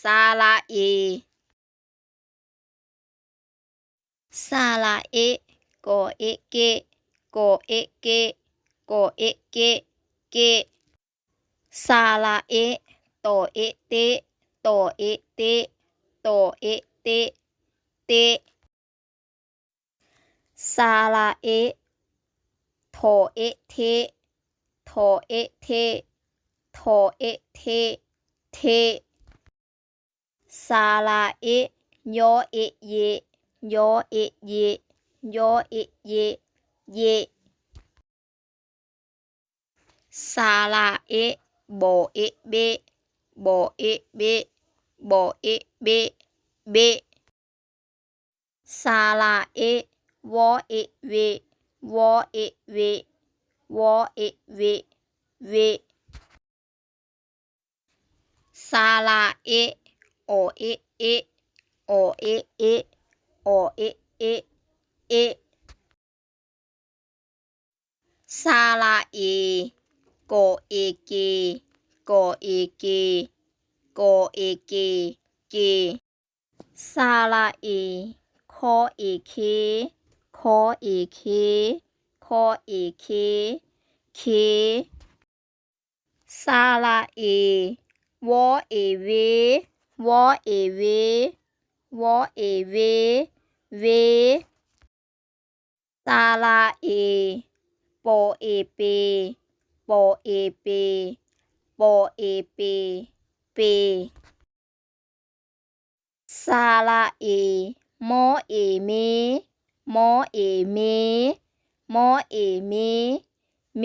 ซาระเอซาระเอกอเอเกกอเอเกกอเอเกเกซาระเอตอเอเตตอเอเตตอเอเตเตซาระเอทอเอเททอเอเททอเอเทเทซาระเอยอเอเยยอเอเยยอเอเยเยซาระเอบอเอเบบอเอเบบอเอเบเบซาระเอวอเอเววอเอเววอเอเวเวซาระเออเอเออเอเออเอเอเอซาระเอกอเอเกกอเอเกกอเอเกเกซาระเอคอเอเคคอเอเคคอเอเคเคซาระเอวอเอเววอเอเววอเอเวเวซาระเอปอเอเปปอเอเปปอเอเปเปซาระเอมอเอเมมอเอเมมอเอเมเม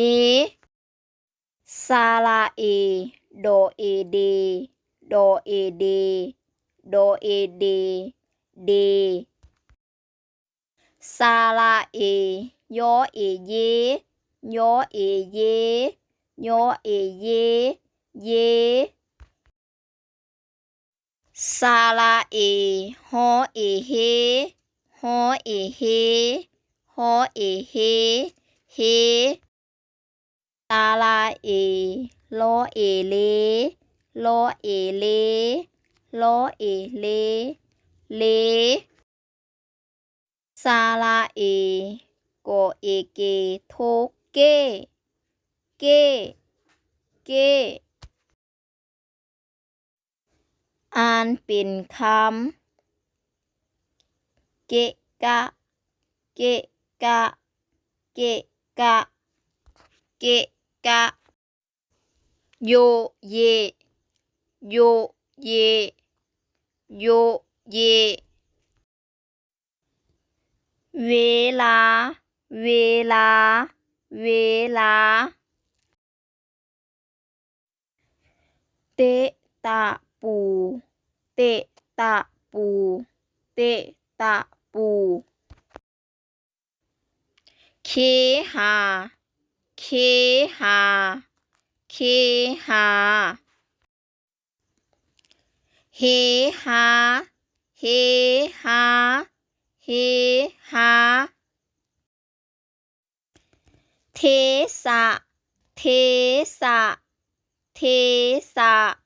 ซาระเอดอเอเดดอเอเดดอเอเดเดซาระเอยอเอเยยอเอเยยอเอเยเยซาระเอฮอเอเฮฮอเอเฮฮอเอเฮเฮซาระเอลอเอเลลอเอเลลอเอเลเลซาระเอกอเอเกโทเกเกเกอ่านเป็นคำเกะกะเกะกะเกะกะเกะกะโยเยโยเยโยเยเวลาเวลาเวลาเตะตะปูเตะตะปูเตะตะปูเคหาเคหาเคหาเฮหาเฮหาเฮหาเทสะเทสะเทสะ